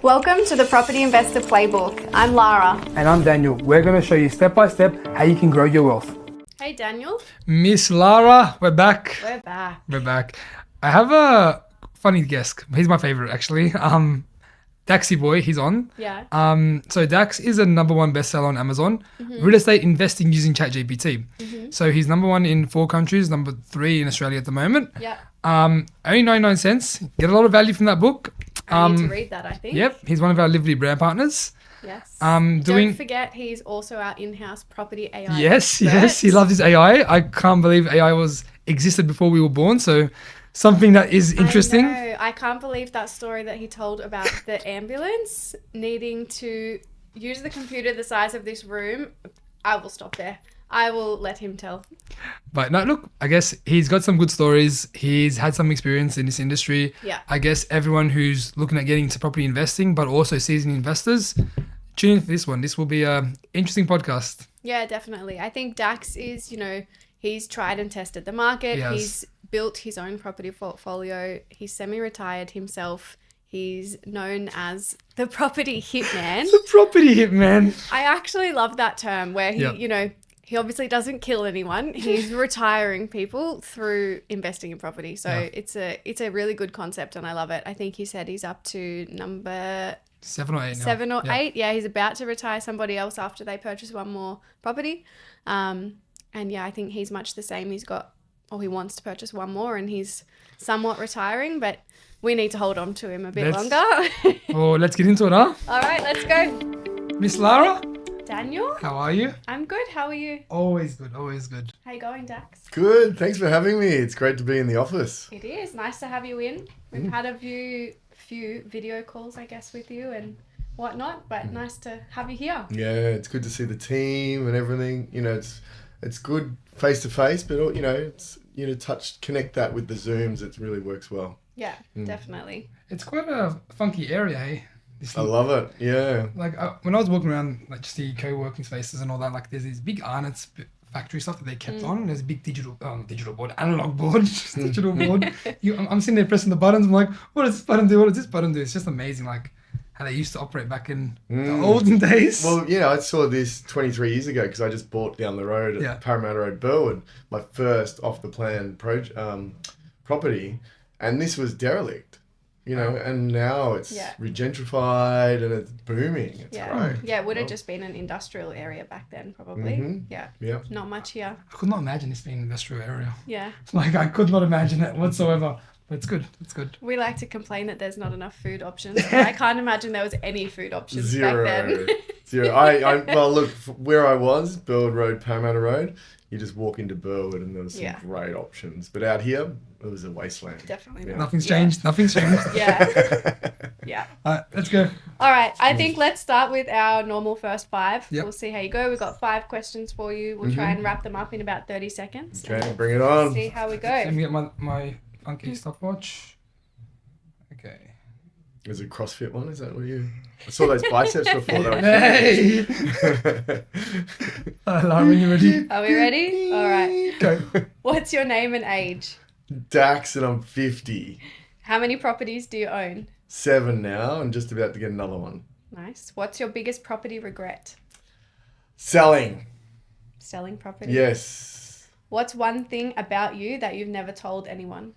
Welcome to the Property Investor Playbook. I'm Lara. And I'm Daniel. We're going to show you step by step how you can grow your wealth. Hey Daniel. Miss Lara, we're back. We're back. We're back. I have a funny guest. He's my favorite, actually. Daxy boy, he's on. Yeah. So Dax is a #1 bestseller on Amazon. Real estate investing using ChatGPT. So he's #1 in 4 countries, #3 in Australia at the moment. Yeah. Only 99 cents. Get a lot of value from that book. I need to read that, I think. Yep. He's one of our Lively brand partners. Yes. Doing. Don't forget, he's also our in-house property AI Yes, expert. yes. He loves his AI. I can't believe AI existed before we were born. So something that is interesting. I know. I can't believe that story that he told about the ambulance needing to use the computer the size of this room. I will stop there. I will let him tell. But no, look, I guess he's got some good stories. He's had some experience in this industry. Yeah. I guess everyone who's looking at getting into property investing, but also seasoned investors, tune in for this one. This will be an interesting podcast. Yeah, definitely. I think Dax is, he's tried and tested the market. Yes. He's built his own property portfolio. He's semi-retired himself. He's known as the property hitman. The property hitman. I actually love that term where he, Yep. he obviously doesn't kill anyone. He's retiring people through investing in property. So it's a really good concept and I love it. I think he said he's up to number 7 or 8 now. 7 or 8. Yeah, he's about to retire somebody else after they purchase one more property. And yeah, I think he's much the same. He wants to purchase one more and he's somewhat retiring, but we need to hold on to him a bit longer. Let's get into it, huh? All right, let's go. Miss Lara, Daniel, how are you? I'm good. How are you? Always good, always good. How you going, Dax? Good. Thanks for having me. It's great to be in the office. It is nice to have you in. We've had a few video calls, I guess, with you and whatnot, but nice to have you here. Yeah, it's good to see the team and everything. It's good face to face, but it's connect that with the Zooms. It really works well. Yeah, definitely. It's quite a funky area, eh? I love it. Yeah. Like when I was walking around, like just the co-working spaces and all that, like there's these big Arnott's factory stuff that they kept on. There's a big digital board, analog board, just digital board. I'm sitting there pressing the buttons. I'm like, what does this button do? What does this button do? It's just amazing, like how they used to operate back in the olden days. Well, I saw this 23 years ago because I just bought down the road at Parramatta Road, Burwood, my first off the plan property, and this was derelict. And now it's regentrified and it's booming. It's great. Yeah, it would have just been an industrial area back then, probably. Yeah. Not much here. I could not imagine this being an industrial area. Yeah. Like I could not imagine it whatsoever. But it's good. It's good. We like to complain that there's not enough food options. But I can't imagine there was any food options back then. Zero. Well, look, where I was, Burwood Road, Parramatta Road, you just walk into Burwood and there was some great options. But out here, it was a wasteland. Definitely not. Nothing's changed. Nothing's changed. Yeah. All right, let's go. All right. I think let's start with our normal first 5. Yep. We'll see how you go. We've got 5 questions for you. We'll try and wrap them up in about 30 seconds. Okay, bring it on. See how we go. Let me get my funky stopwatch. Okay. Is it CrossFit one? Is that what you... I saw those biceps before. They were Hey! Lara, when you're ready. Are we ready? All right. Go. What's your name and age? Dax and I'm 50. How many properties do you own? 7 now and just about to get another one. Nice. What's your biggest property regret? Selling. Selling property? Yes. What's one thing about you that you've never told anyone?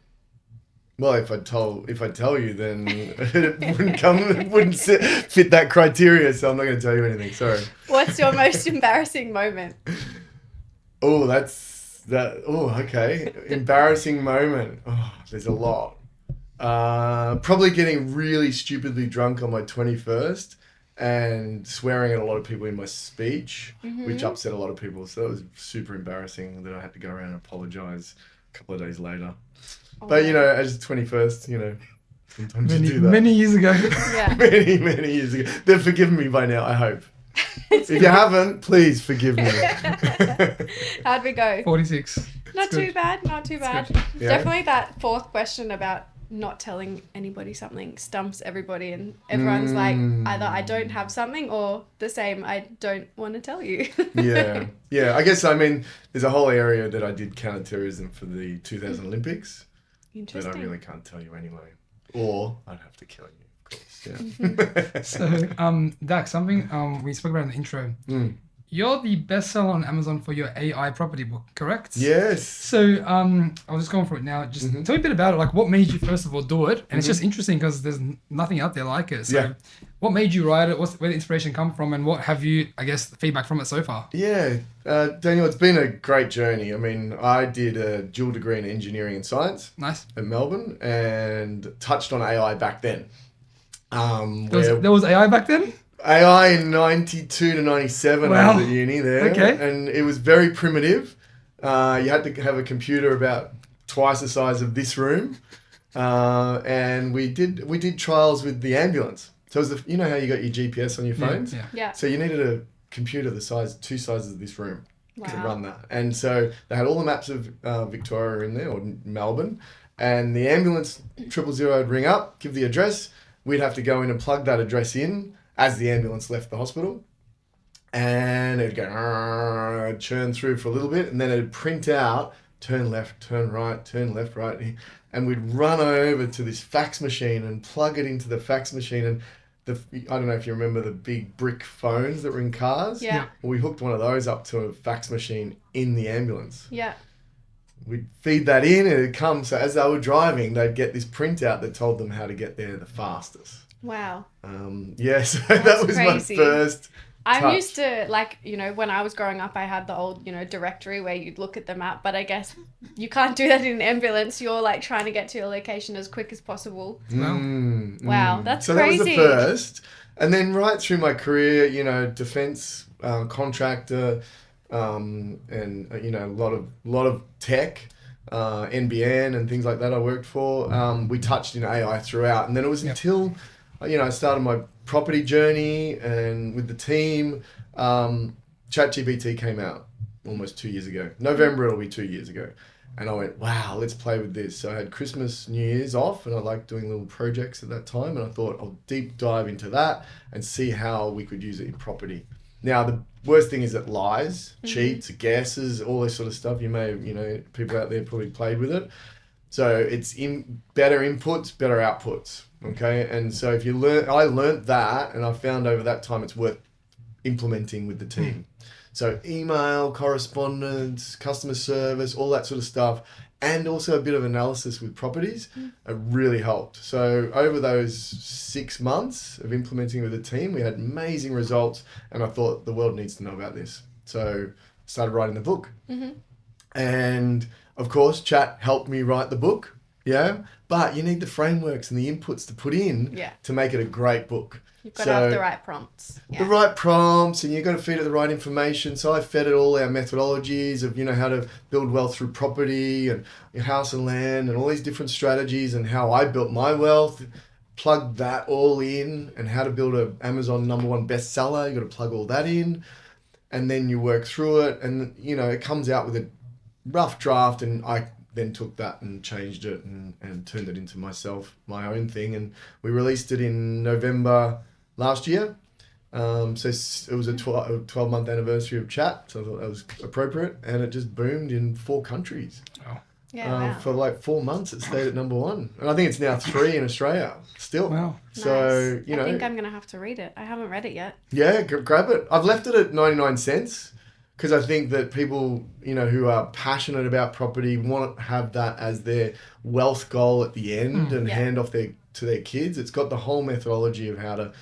Well, if I tell you, then it wouldn't fit that criteria, so I'm not going to tell you anything. Sorry. What's your most embarrassing moment? Oh, okay. Embarrassing moment. Oh, there's a lot. Probably getting really stupidly drunk on my 21st and swearing at a lot of people in my speech, which upset a lot of people. So it was super embarrassing that I had to go around and apologize a couple of days later. But, as 21st, sometimes you do that. Many years ago. Yeah. Many, many years ago. They've forgiven me by now, I hope. If you haven't, please forgive me. How'd we go? 46. Not too bad. Not too bad. Yeah. Definitely that 4th question about not telling anybody something stumps everybody and everyone's like, either I don't have something or the same, I don't want to tell you. Yeah. I guess, there's a whole area that I did counter-terrorism for the 2000 Olympics. Interesting. But I really can't tell you anyway. Or I'd have to kill you, of course. Yeah. So, Dax, something we spoke about in the intro. You're the bestseller on Amazon for your AI property book, correct? Yes. So, I'll just go for it now. Just tell me a bit about it. Like, what made you first of all do it? And it's just interesting because there's nothing out there like it. So, Yeah. what made you write it? Where the inspiration come from? And what have you, I guess, the feedback from it so far? Yeah, Daniel, it's been a great journey. I mean, I did a dual degree in engineering and science Nice. at Melbourne and touched on AI back then. There was AI back then? AI in 92 to 97, I Wow. was at uni there. Okay. And it was very primitive. You had to have a computer about twice the size of this room. And we did trials with the ambulance. So it was you know how you got your GPS on your phones? Yeah. Yeah. So you needed a computer two sizes of this room to Wow. run that. And so they had all the maps of Victoria in there, or Melbourne. And the ambulance 000 would ring up, give the address. We'd have to go in and plug that address in as the ambulance left the hospital. And it'd go, churn through for a little bit, and then it'd print out, turn left, turn right, turn left, right. And we'd run over to this fax machine and plug it into the fax machine. And I don't know if you remember the big brick phones that were in cars. Yeah. Well, we hooked one of those up to a fax machine in the ambulance. Yeah. We'd feed that in and it'd come. So as they were driving, they'd get this printout that told them how to get there the fastest. Wow. Yeah, so that was crazy. my first I'm touch. used to, like, you know, when I was growing up, I had the old, you know, directory where you'd look at the map, but I guess you can't do that in an ambulance. You're like trying to get to your location as quick as possible. Wow, that's so crazy. That was the first. And then right through my career, you know, defense contractor, and you know, a lot of tech, NBN and things like that I worked for. We touched in AI throughout, and then it was until, you know, I started my property journey and with the team. ChatGPT came out almost 2 years ago. November it'll be 2 years ago. And I went, wow, let's play with this. So I had Christmas, New Year's off, and I liked doing little projects at that time. And I thought I'll deep dive into that and see how we could use it in property. Now, the worst thing is it lies, cheats, guesses, all this sort of stuff. You may have, you know, people out there probably played with it. So it's better inputs, better outputs. Okay. And so if you I learned that, and I found over that time it's worth implementing with the team. So email, correspondence, customer service, all that sort of stuff, and also a bit of analysis with properties, it really helped. So over those 6 months of implementing with the team, we had amazing results, and I thought the world needs to know about this. So I started writing the book. And of course, chat helped me write the book, but you need the frameworks and the inputs to put in to make it a great book. You've got to have the right prompts. The right prompts, and you've got to feed it the right information. So I fed it all our methodologies of, you know, how to build wealth through property and your house and land and all these different strategies and how I built my wealth, plugged that all in, and how to build a Amazon #1 bestseller. You got to plug all that in, and then you work through it, and, you know, it comes out with a rough draft, and I then took that and changed it and turned it into my own thing. And we released it in November last year. So it was a 12-month anniversary of chat, so I thought that was appropriate, and it just boomed in 4 countries. Wow. Yeah, For like 4 months, it stayed at #1, and I think it's now 3 in Australia still. Wow. So Nice. you know, I think I'm gonna have to read it. I haven't read it yet. yeah, grab it. I've left it at 99 cents because I think that people, you know, who are passionate about property want to have that as their wealth goal at the end and hand off to their kids. It's got the whole methodology of how to,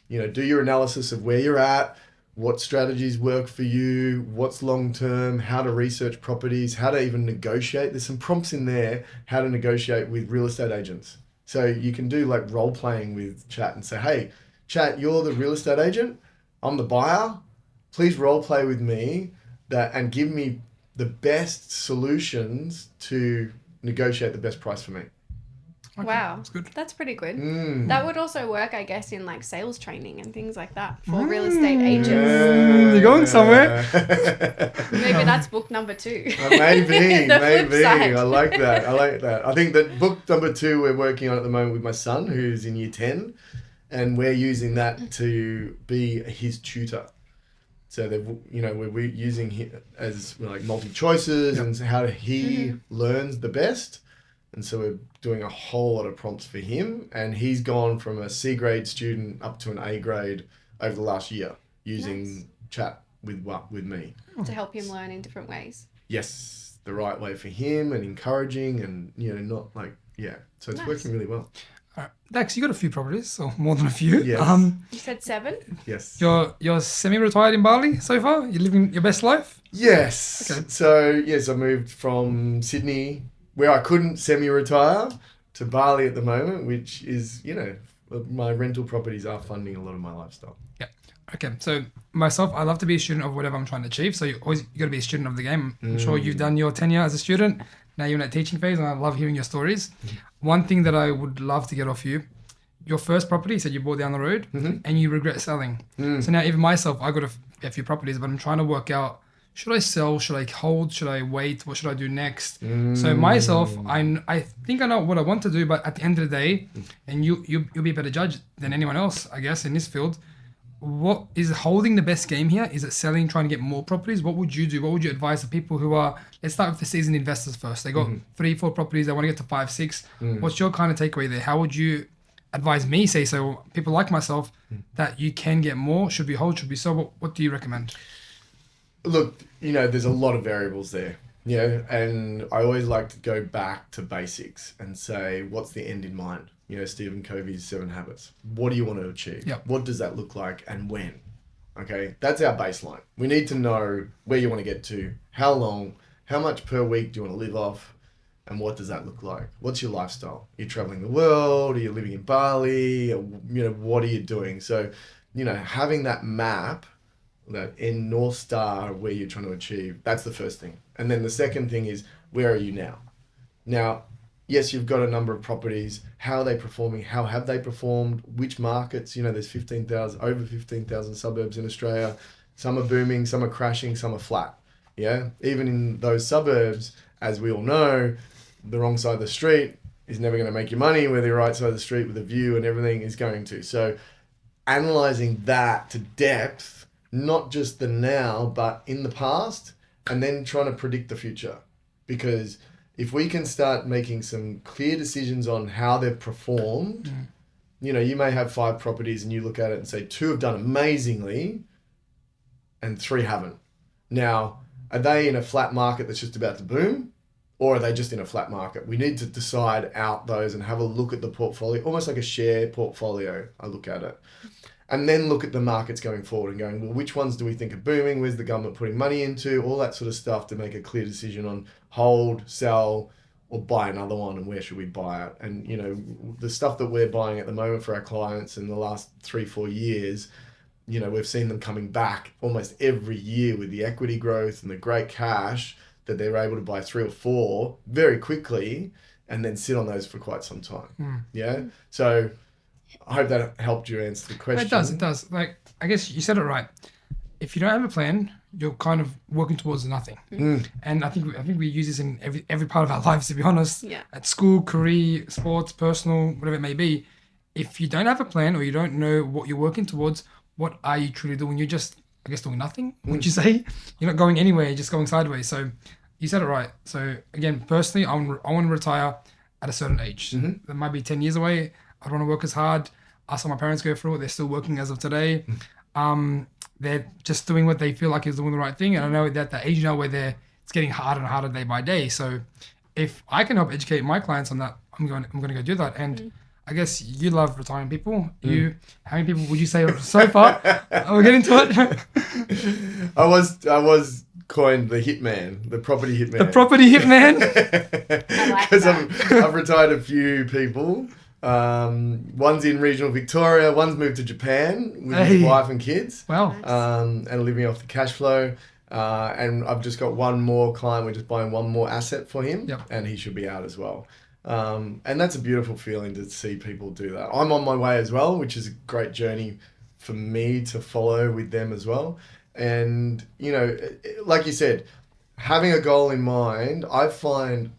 you know, do your analysis of where you're at, what strategies work for you, what's long term, how to research properties, how to even negotiate. There's some prompts in there, how to negotiate with real estate agents. So you can do like role playing with chat and say, hey, chat, you're the real estate agent, I'm the buyer. Please role play with me and give me the best solutions to negotiate the best price for me. Okay, Wow. that's good. That's pretty good. That would also work, I guess, in like sales training and things like that for real estate agents. You're going somewhere. Maybe that's book number 2. Maybe. The flip side. I like that. I think that book number 2 we're working on at the moment with my son, who's in year 10, and we're using that to be his tutor. So we're using him as like multi choices and how he learns the best. And so we're doing a whole lot of prompts for him. And he's gone from a C grade student up to an A grade over the last year using chat with me. To help him learn in different ways. Yes, the right way for him and encouraging and, not like, So it's working really well. All right. Dax, you got a few properties, or more than a few. Yes. You said 7? Yes. You're semi-retired in Bali so far? You're living your best life? Yes. Okay. So, yes, I moved from Sydney, where I couldn't semi-retire, to Bali at the moment, which is, my rental properties are funding a lot of my lifestyle. Yeah. Okay. So myself, I love to be a student of whatever I'm trying to achieve. So you got to be a student of the game. I'm sure you've done your tenure as a student. Now you're in that teaching phase, and I love hearing your stories. One thing that I would love to get off you, your first property, you said you bought down the road, and you regret selling. So now even myself, I got a few properties, but I'm trying to work out, should I sell? Should I hold? Should I wait? What should I do next? So myself, I think I know what I want to do, but at the end of the day, and you'll be a better judge than anyone else, I guess, in this field. What is holding the best game here? Is it selling, trying to get more properties? What would you do? What would you advise the people who are, let's start with the seasoned investors first. They got 3-4 properties. They want to get to 5-6. What's your kind of takeaway there? How would you advise me, say, so people like myself, that you can get more? Should we hold? Should we sell? What do you recommend? Look, there's a lot of variables there. And I always like to go back to basics and say, what's the end in mind? Stephen Covey's 7 Habits. What do you want to achieve? Yep. What does that look like and when? Okay, that's our baseline. We need to know where you want to get to, how long, how much per week do you want to live off, and what does that look like? What's your lifestyle? Are you traveling the world? Are you living in Bali? What are you doing? So, having that map, that end North Star where you're trying to achieve, that's the first thing. And then the second thing is, where are you now? Now, yes, you've got a number of properties. How are they performing? How have they performed? Which markets? There's over 15,000 suburbs in Australia. Some are booming, some are crashing, some are flat. Yeah. Even in those suburbs, as we all know, the wrong side of the street is never going to make you money, where the right side of the street with a view and everything is going to. So analyzing that to depth, not just the now, but in the past, and then trying to predict the future. Because if we can start making some clear decisions on how they've performed, you may have 5 properties and you look at it and say 2 have done amazingly and 3 haven't. Now, are they in a flat market that's just about to boom, or are they just in a flat market? We need to decide out those and have a look at the portfolio, almost like a share portfolio. I look at it. And then look at the markets going forward and going, well, which ones do we think are booming? Where's the government putting money into? All that sort of stuff to make a clear decision on hold, sell, or buy another one, and where should we buy it? And, the stuff that we're buying at the moment for our clients in the last 3-4 years, we've seen them coming back almost every year with the equity growth and the great cash that they're able to buy 3 or 4 very quickly and then sit on those for quite some time. Yeah. So I hope that helped you answer the question. It does. Like, I guess you said it right. If you don't have a plan, you're kind of working towards nothing. And I think we use this in every part of our lives, to be honest. Yeah. At school, career, sports, personal, whatever it may be. If you don't have a plan, or you don't know what you're working towards, what are you truly doing? You're just, I guess, doing nothing, would you say? You're not going anywhere, you're just going sideways. So you said it right. So again, personally, I want to retire at a certain age. That might be 10 years away. I don't want to work as hard. I saw my parents go through it. They're still working as of today. They're just doing what they feel like is doing the right thing. And I know that the age now where it's getting harder and harder day by day. So if I can help educate my clients on that, I'm going to go do that. And I guess you love retiring people. How many people would you say so far? We'll get into it. I was coined the hitman, the property hitman. The property hitman? Because I've retired a few people. One's in regional Victoria, one's moved to Japan with his wife and kids. Wow. And living off the cash flow. And I've just got one more client. We're just buying one more asset for him. Yep. And he should be out as well. And that's a beautiful feeling to see people do that. I'm on my way as well, which is a great journey for me to follow with them as well. And, like you said, having a goal in mind, I find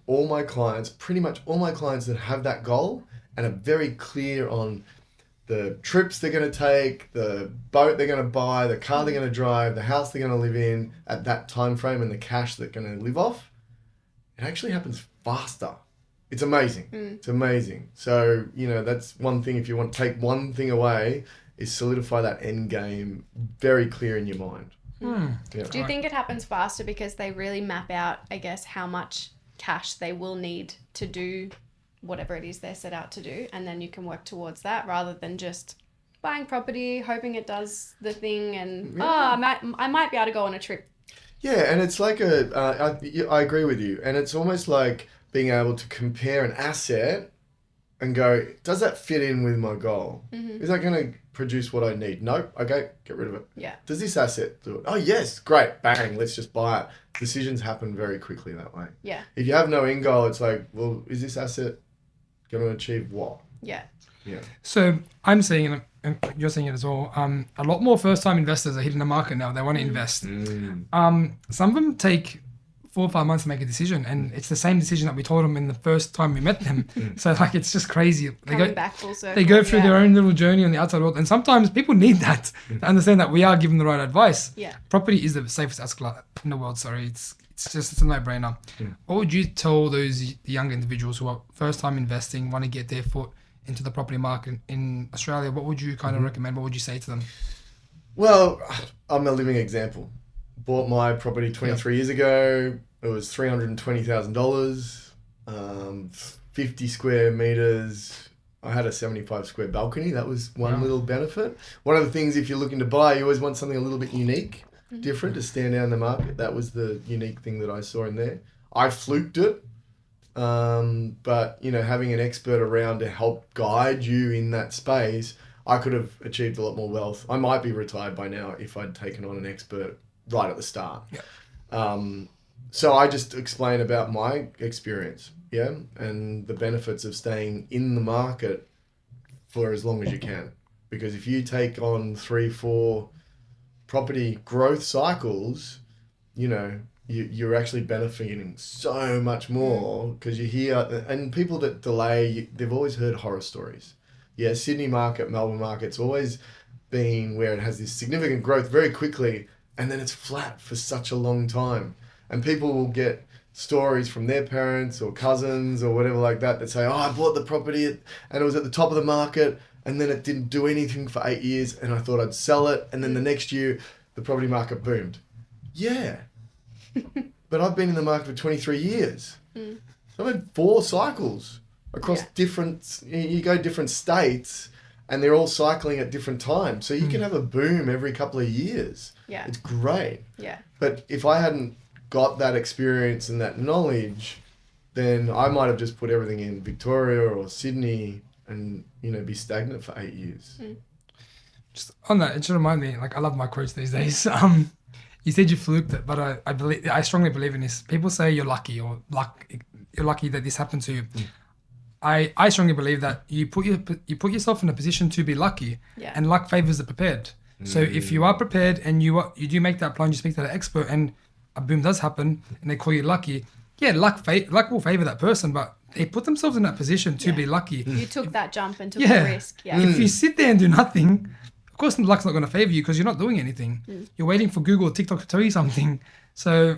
pretty much all my clients that have that goal and are very clear on the trips they're going to take, the boat they're going to buy, the car they're going to drive, the house they're going to live in at that time frame, and the cash they're going to live off, it actually happens faster It's amazing. It's amazing. So, you know, that's one thing. If you want to take one thing away, is solidify that end game very clear in your mind. Yeah. Do you think it happens faster because they really map out, I guess, how much cash they will need to do whatever it is they're set out to do, and then you can work towards that rather than just buying property, hoping it does the thing, and I might be able to go on a trip. Yeah, and it's like I agree with you, and it's almost like being able to compare an asset and go, does that fit in with my goal? Is that going to produce what I need? Nope. Okay, get rid of it. Yeah. Does this asset do it? Oh, yes. Great. Bang. Let's just buy it. Decisions happen very quickly that way. Yeah. If you have no end goal, it's like, well, is this asset going to achieve what? Yeah. Yeah. So I'm seeing, and you're seeing it as well, a lot more first-time investors are hitting the market now. They want to invest. Some of them take 4 or 5 months to make a decision, and it's the same decision that we told them in the first time we met them. So like, it's just crazy. Coming back full circle. They go through their own little journey on the outside world, and sometimes people need that to understand that we are giving the right advice. Yeah. Property is the safest asset class in the world. Sorry, it's a no-brainer. What would you tell those young individuals who are first-time investing, want to get their foot into the property market in Australia? What would you kind of recommend? What would you say to them? Well, I'm a living example. Bought my property 23 years ago. It was $320,000, 50 square meters. I had a 75 square balcony. That was one little benefit. One of the things, if you're looking to buy, you always want something a little bit unique, different to stand out in the market. That was the unique thing that I saw in there. I fluked it. But, you know, having an expert around to help guide you in that space, I could have achieved a lot more wealth. I might be retired by now if I'd taken on an expert right at the start. Yeah. So I just explain about my experience, and the benefits of staying in the market for as long as you can. Because if you take on 3-4 property growth cycles, you know, you're actually benefiting so much more, because you hear, and people that delay, they've always heard horror stories. Yeah, Sydney market, Melbourne market's always been where it has this significant growth very quickly, and then it's flat for such a long time. And people will get stories from their parents or cousins or whatever like that say, oh, I bought the property and it was at the top of the market, and then it didn't do anything for 8 years, and I thought I'd sell it, and then the next year the property market boomed. Yeah. But I've been in the market for 23 years. So I've had 4 cycles across you go different states, and they're all cycling at different times. So you can have a boom every couple of years. Yeah. It's great. Yeah. But if I hadn't got that experience and that knowledge, then I might have just put everything in Victoria or Sydney and, you know, be stagnant for 8 years. Just on that, it should remind me, like, I love my quotes these days. You said you fluked it, but I strongly believe in this. People say you're lucky, or you're lucky that this happened to you. I strongly believe that you put yourself in a position to be lucky, and luck favors the prepared. So if you are prepared and you do make that plunge, you speak to the expert, and a boom does happen, and they call you lucky. Yeah, luck will favor that person, but they put themselves in that position to be lucky. You took that jump and took the risk. Yeah. If you sit there and do nothing, of course luck's not going to favor you, because you're not doing anything. You're waiting for Google or TikTok to tell you something. So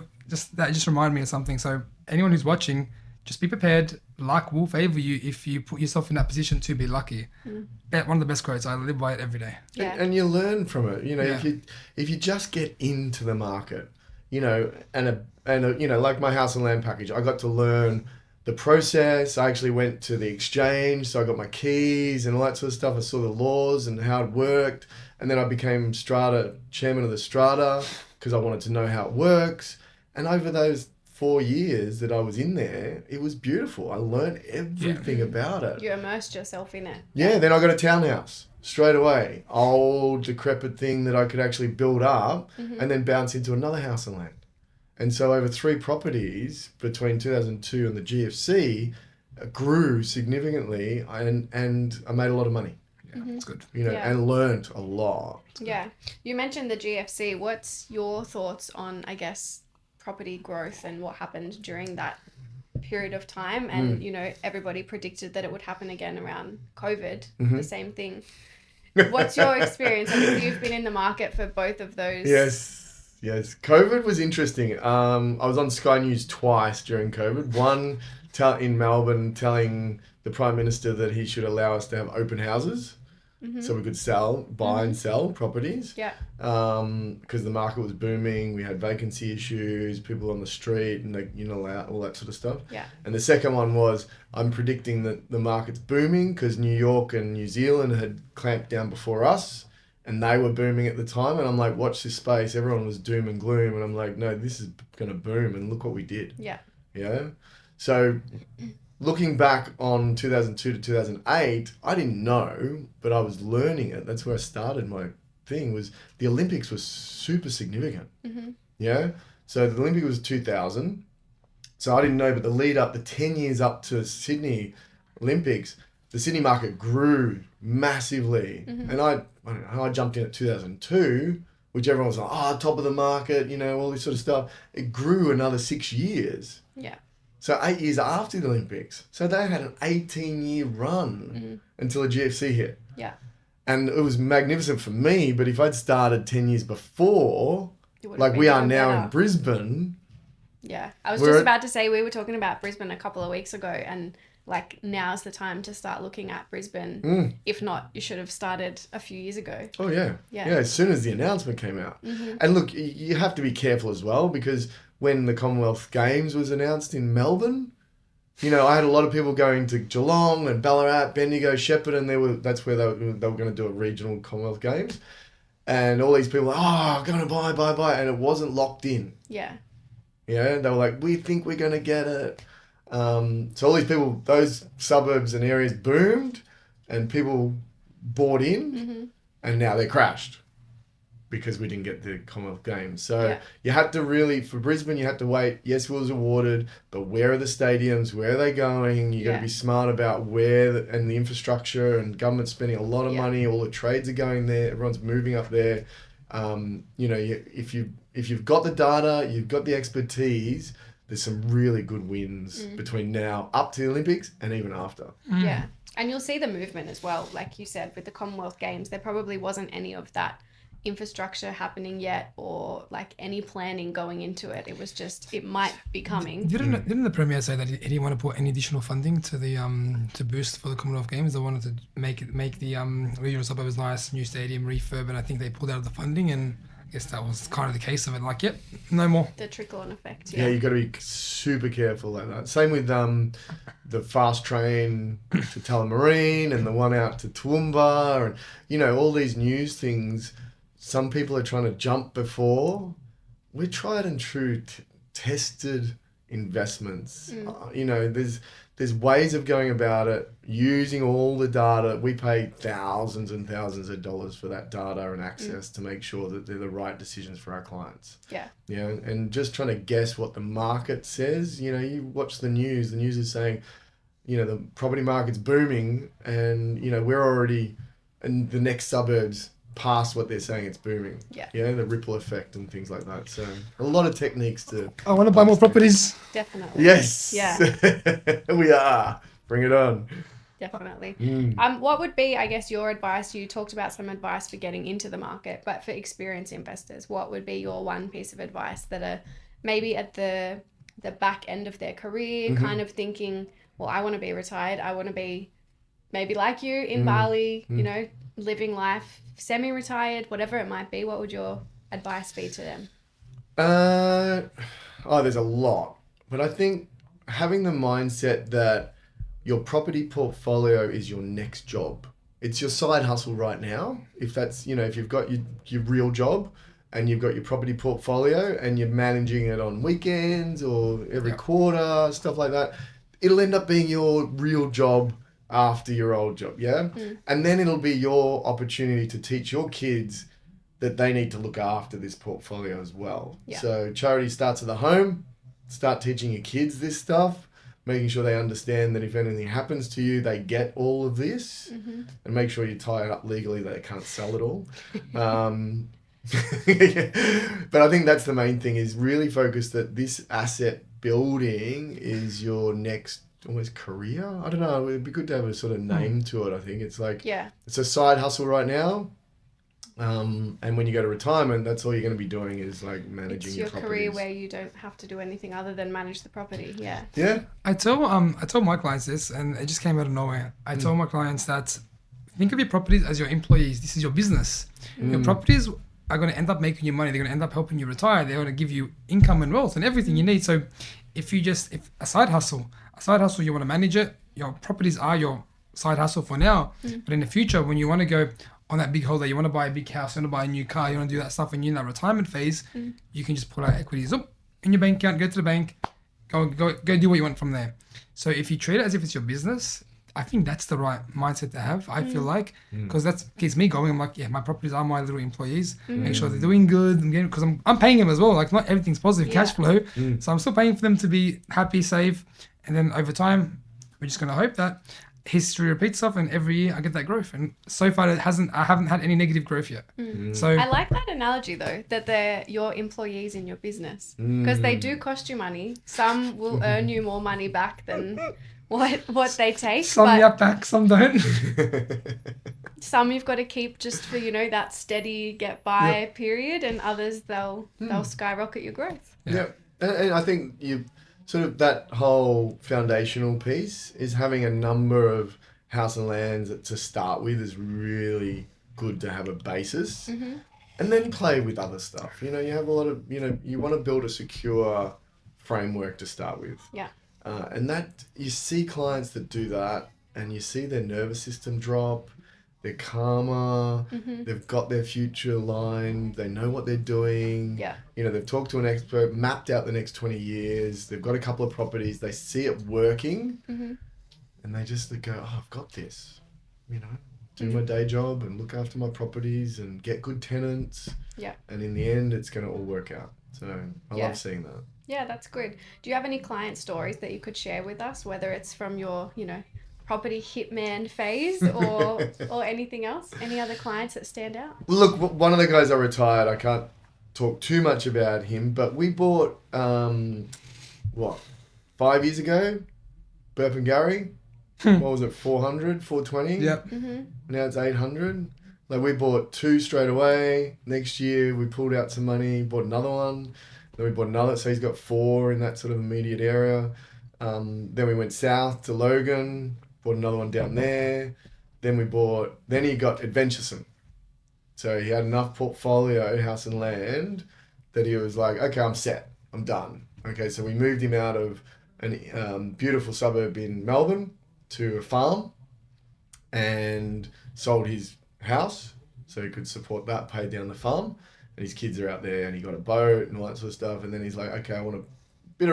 that just reminded me of something. So anyone who's watching, just be prepared. Luck will favor you if you put yourself in that position to be lucky. One of the best quotes. I live by it every day. Yeah. And you learn from it. You know, if you just get into the market, you know, and you know, like my house and land package, I got to learn the process. I actually went to the exchange, so I got my keys and all that sort of stuff. I saw the laws and how it worked, and then I became chairman of the strata, because I wanted to know how it works. And over those 4 years that I was in there, it was beautiful. I learned everything about it. You immersed yourself in it. Yeah, then I got a townhouse straight away. Old, decrepit thing that I could actually build up and then bounce into another house and land. And so over 3 properties between 2002 and the GFC grew significantly, and I made a lot of money. Yeah, that's good. You know, and learned a lot. Yeah. You mentioned the GFC. What's your thoughts on, I guess, property growth and what happened during that period of time? And, you know, everybody predicted that it would happen again around COVID, the same thing. What's your experience? I think you've been in the market for both of those. Yes. COVID was interesting. I was on Sky News twice during COVID. One in Melbourne telling the Prime Minister that he should allow us to have open houses so we could buy and sell properties. Yeah. Because the market was booming, we had vacancy issues, people on the street, and all that sort of stuff. Yeah. And the second one was, I'm predicting that the market's booming because New York and New Zealand had clamped down before us, and they were booming at the time. And I'm like, watch this space. Everyone was doom and gloom, and I'm like, no, this is gonna boom, and look what we did. Yeah. Yeah. So, looking back on 2002 to 2008, I didn't know, but I was learning it. That's where I started my thing. Was the Olympics was super significant. Yeah. So the Olympic was 2000. So I didn't know, but the lead up, the 10 years up to Sydney Olympics, the Sydney market grew massively. And I jumped in at 2002, which everyone was like, oh, top of the market, all this sort of stuff. It grew another 6 years. Yeah. So 8 years after the Olympics. So they had an 18-year run until the GFC hit. Yeah. And it was magnificent for me, but if I'd started 10 years before, like we are now in Brisbane. Yeah. I was just about to say, we were talking about Brisbane a couple of weeks ago, and like now's the time to start looking at Brisbane. If not, you should have started a few years ago. Oh, yeah. Yeah, as soon as the announcement came out. And look, you have to be careful as well, because when the Commonwealth Games was announced in Melbourne, I had a lot of people going to Geelong and Ballarat, Bendigo, Shepparton. That's where they were going to do a regional Commonwealth Games. And all these people were, I'm going to buy. And it wasn't locked in. Yeah. Yeah, they were like, we think we're going to get it. So all these people, those suburbs and areas boomed, and people bought in, and now they're crashed because we didn't get the Commonwealth Games. So you had to really, for Brisbane, you had to wait. Yes, we was awarded, but where are the stadiums? Where are they going? You got to be smart about and the infrastructure, and government's spending a lot of money. All the trades are going there. Everyone's moving up there. If you've got the data, you've got the expertise, there's some really good wins between now up to the Olympics and even after. Yeah. And you'll see the movement as well. Like you said, with the Commonwealth Games, there probably wasn't any of that infrastructure happening yet, or like any planning going into it. It was just, it might be coming. Didn't the Premier say that he didn't want to put any additional funding to the to boost for the Commonwealth Games? They wanted to make the regional suburbs nice, new stadium, refurb, and I think they pulled out of the funding, and I guess that was kind of the case of it. Like, no more. The trickle-on effect. Yeah, you got to be super careful like that. Same with the fast train to Tullamarine and the one out to Toowoomba, and all these news things. Some people are trying to jump before. We're tried and true, tested investments. There's ways of going about it, using all the data. We pay thousands and thousands of dollars for that data and access to make sure that they're the right decisions for our clients. Yeah. Yeah, and just trying to guess what the market says. You watch the news. The news is saying, the property market's booming, and we're already in the next suburbs past what they're saying it's booming. Yeah. The ripple effect and things like that. So a lot of techniques to... I want to buy more properties. Definitely. Yes. Yeah. We are. Bring it on. Definitely. What would be, I guess, your advice? You talked about some advice for getting into the market, but for experienced investors, what would be your one piece of advice that are maybe at the back end of their career, kind of thinking, well, I want to be retired. I want to be maybe like you in Bali, living life semi-retired, whatever it might be. What would your advice be to them? There's a lot, but I think having the mindset that your property portfolio is your next job. It's your side hustle right now. If that's, if you've got your real job and you've got your property portfolio and you're managing it on weekends or every quarter, stuff like that, it'll end up being your real job after your old job, and then it'll be your opportunity to teach your kids that they need to look after this portfolio as well. So charity starts at the home. Start teaching your kids this stuff, making sure they understand that if anything happens to you, they get all of this, and make sure you tie it up legally that they can't sell it all. But I think that's the main thing, is really focus that this asset building is your next almost career. I don't know. It'd be good to have a sort of name to it. I think it's like, it's a side hustle right now, And when you go to retirement, that's all you're going to be doing is like managing It's your your properties. career where you don't have to do anything other than manage the property. Yeah. Yeah. I tell my clients this, and it just came out of nowhere. I tell my clients that think of your properties as your employees. This is your business. Your properties are going to end up making you money. They're going to end up helping you retire. They're going to give you income and wealth and everything you need. So if a side hustle, you want to manage it. Your properties are your side hustle for now. But in the future, when you want to go on that big holiday, you want to buy a big house, you want to buy a new car, you want to do that stuff, and you're in that retirement phase, you can just pull out equities up in your bank account, go to the bank, go do what you want from there. So if you treat it as if it's your business, I think that's the right mindset to have. I feel like, because that keeps me going. I'm like, yeah, my properties are my little employees. Make sure they're doing good, because I'm paying them as well. Like, not everything's positive cash flow, so I'm still paying for them to be happy, safe, and then over time, we're just gonna hope that history repeats itself, and every year I get that growth. And so far, I haven't had any negative growth yet. So I like that analogy though, that they're your employees in your business, because they do cost you money. Some will earn you more money back than what they take. some but get back, some don't. some you've got to keep just for that steady get by period, and others they'll skyrocket your growth. Yeah. And I think you sort of that whole foundational piece is having a number of house and lands to start with is really good to have a basis, and then play with other stuff. You have a lot of, you want to build a secure framework to start with. Yeah. And that you see clients that do that, and you see their nervous system drop, they're calmer, they've got their future aligned, they know what they're doing. Yeah. They've talked to an expert, mapped out the next 20 years, they've got a couple of properties, they see it working, and they go, oh, I've got this, do my day job and look after my properties and get good tenants. Yeah. And in the end, it's going to all work out. So I love seeing that. Yeah, that's good. Do you have any client stories that you could share with us, whether it's from your, property hitman phase or anything else? Any other clients that stand out? Look, one of the guys I retired, I can't talk too much about him, but we bought, 5 years ago, Burpengary. What was it, 400, 420? Yep. Now it's 800. Like, we bought 2 straight away. Next year, we pulled out some money, bought another one. Then we bought another, so he's got 4 in that sort of immediate area. Then we went south to Logan, bought another one down there. Then he got adventuresome. So he had enough portfolio, house and land, that he was like, okay, I'm set, I'm done. Okay, so we moved him out of a beautiful suburb in Melbourne to a farm and sold his house so he could support that, pay down the farm. And his kids are out there, and he got a boat and all that sort of stuff. And then he's like, okay, I want a bit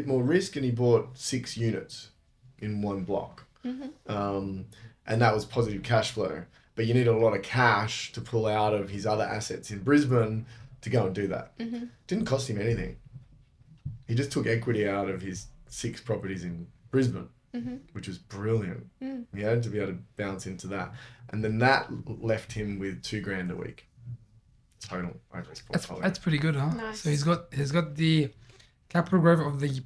more risk. And he bought 6 units in one block. And that was positive cash flow. But you need a lot of cash to pull out of his other assets in Brisbane to go and do that. Didn't cost him anything. He just took equity out of his 6 properties in Brisbane, which was brilliant. He had to be able to bounce into that. And then that left him with $2,000 a week. Total over his portfolio. That's pretty good, huh? Nice. So he's got the capital growth of the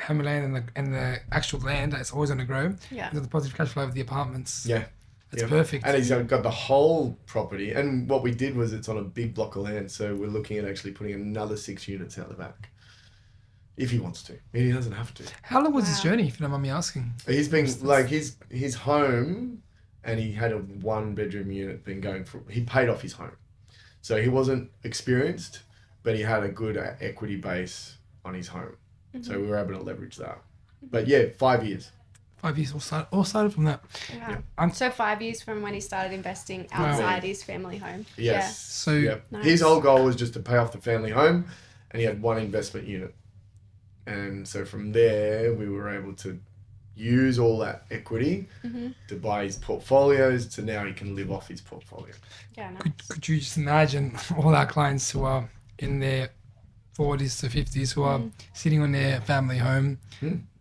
home land and the actual land that's always going to grow. Yeah. He's got the positive cash flow of the apartments. Yeah. That's perfect. And he's got the whole property. And what we did was, it's on a big block of land, so we're looking at actually putting another 6 units out the back. If he wants to. He doesn't have to. How long was this journey, if you don't mind me asking? He's been, like, his home, and he had a 1-bedroom unit been going for, he paid off his home. So he wasn't experienced, but he had a good equity base on his home. So we were able to leverage that. But yeah, 5 years. 5 years, all started from that. Wow. Yeah. So 5 years from when he started investing outside his family home. Yes. So Nice. His whole goal was just to pay off the family home, and he had 1 investment unit. And so from there, we were able to use all that equity to buy his portfolios, to now he can live off his portfolio. Yeah. Nice. could you just imagine all our clients who are in their 40s to 50s who are sitting on their family home?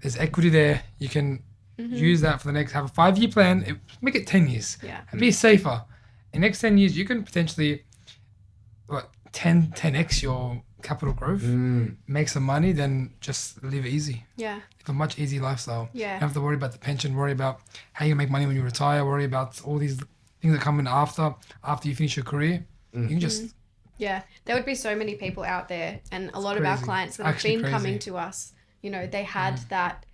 There's equity there. You can use that for have a 5-year plan, make it 10 years, and be safer. In the next 10 years, you can potentially 10x your capital growth, make some money, then just live easy. Yeah. Live a much easier lifestyle. Yeah. You don't have to worry about the pension, worry about how you make money when you retire, worry about all these things that come in after you finish your career. You can just Yeah, there would be so many people out there, and a lot of our crazy. clients that Actually have been coming crazy. to us, you know, they had that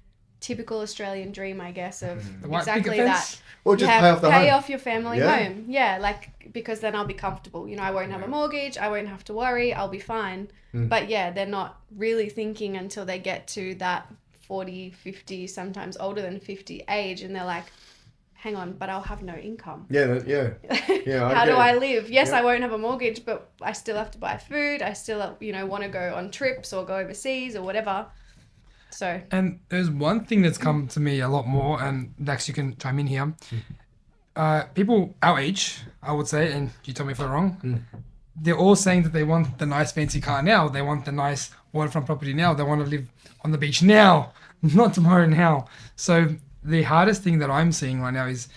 typical Australian dream, I guess, of The white picket exactly fence. that. Or just pay off the home. Your family Yeah. home. Yeah, like, because then I'll be comfortable. You know, I won't have a mortgage. I won't have to worry. I'll be fine. But yeah, they're not really thinking until they get to that 40, 50, sometimes older than 50 age, and they're like, hang on, but I'll have no income. Yeah, yeah. Yeah, How do get I it. live? Yes, Yeah. I won't have a mortgage, but I still have to buy food. I still, you know, want to go on trips or go overseas or whatever. So, And there's one thing that's come to me a lot more, and Dax, you can chime in here. People our age, I would say, and you tell me if I'm wrong, they're all saying that they want the nice fancy car now. They want the nice waterfront property now. They want to live on the beach now, not tomorrow now. So the hardest thing that I'm seeing right now is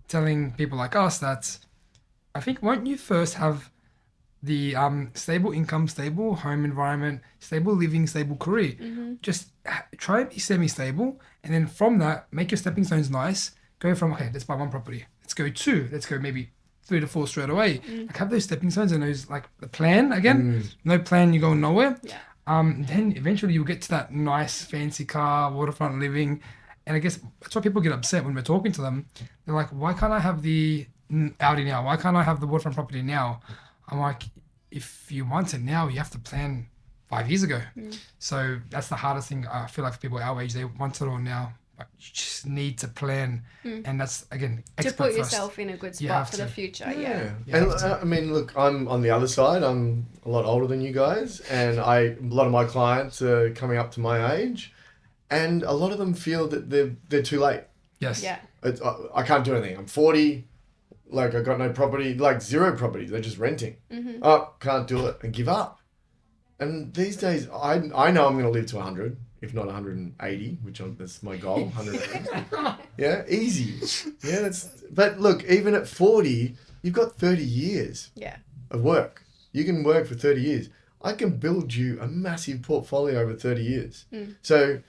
telling people like us that I think won't you first have the stable income, stable home environment, stable living, stable career. Just try and be semi-stable, and then from that, make your stepping stones nice. Go from, okay, let's buy one property. Let's go two. Let's go maybe 3 to 4 straight away. Like have those stepping stones and those like the plan again. No plan, you're going nowhere. yeah. Then eventually you'll get to that nice fancy car, waterfront living. And I guess that's why people get upset when we're talking to them. They're like, why can't I have the Audi now? Why can't I have the waterfront property now? I'm like, if you want it now, you have to plan 5 years ago. So that's the hardest thing I feel like for people our age. They want it all now, but you just need to plan. And that's, again, To expert put first. yourself in a good You spot have for the to. future. Yeah. You And have to. I mean, look, I'm on the other side. I'm a lot older than you guys, and a lot of my clients are coming up to my age, and a lot of them feel that they're too late. Yes. Yeah. I can't do anything. I'm 40. Like, I got no property, like zero property. They're just renting. Oh, can't do it, and give up. And these days, I know I'm going to live to 100, if not 180, that's my goal, 180. Yeah, easy. Yeah, but look, even at 40, you've got 30 years Yeah. of work. You can work for 30 years. I can build you a massive portfolio over 30 years. So,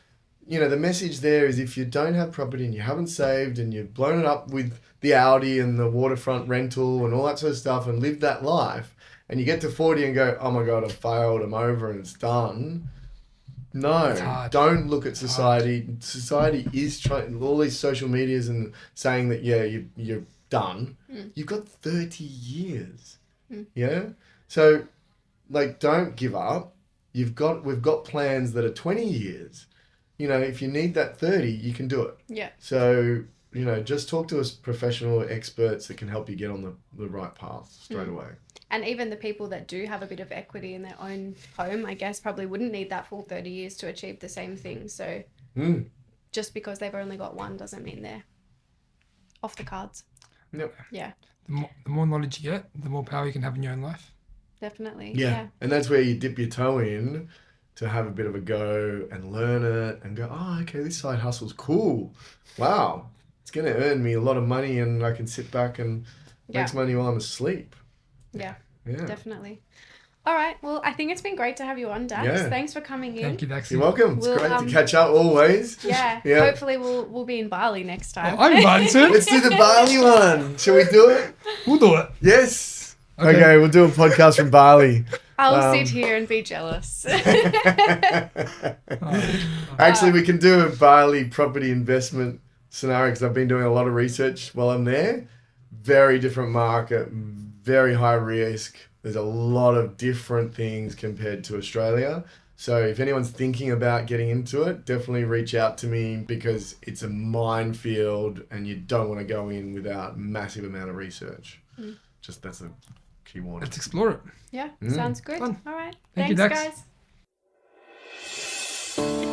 you know, the message there is if you don't have property and you haven't saved and you've blown it up with the Audi and the waterfront rental and all that sort of stuff and lived that life, and you get to 40 and go, oh my God, I've failed, I'm over and it's done. No, hard. don't look at society. Society is trying, all these social medias and saying that, yeah, you're done. You've got 30 years. Yeah? So, like, don't give up. We've got plans that are 20 years. You know, if you need that 30, you can do it. Yeah. So, you know, just talk to us professional experts that can help you get on the right path straight away. And even the people that do have a bit of equity in their own home, I guess, probably wouldn't need that full 30 years to achieve the same thing. So just because they've only got one doesn't mean they're off the cards. Yep. Yeah, The more knowledge you get, the more power you can have in your own life. definitely. Yeah. And that's where you dip your toe in to have a bit of a go and learn it and go, oh, okay, this side hustle's cool. Wow. It's going to earn me a lot of money and I can sit back and make money while I'm asleep. Yeah, Yeah. definitely. All right. Well, I think it's been great to have you on, Dax. Yeah. Thanks for coming in. Thank you, Dax. You're welcome. It's We'll, great to catch up always. Yeah. Yeah. Hopefully we'll be in Bali next time. I'm invited to Let's it. do the Bali one. Shall we do it? We'll do it. Yes. Okay, we'll do a podcast from Bali. I'll sit here and be jealous. Actually, we can do a Bali property investment scenario because I've been doing a lot of research while I'm there. Very different market, very high risk. There's a lot of different things compared to Australia. So if anyone's thinking about getting into it, definitely reach out to me because it's a minefield and you don't want to go in without massive amount of research. Just that's a key warning. Let's explore it. Yeah, sounds good. Fun. All right. Thank you, Thanks, Dax. guys.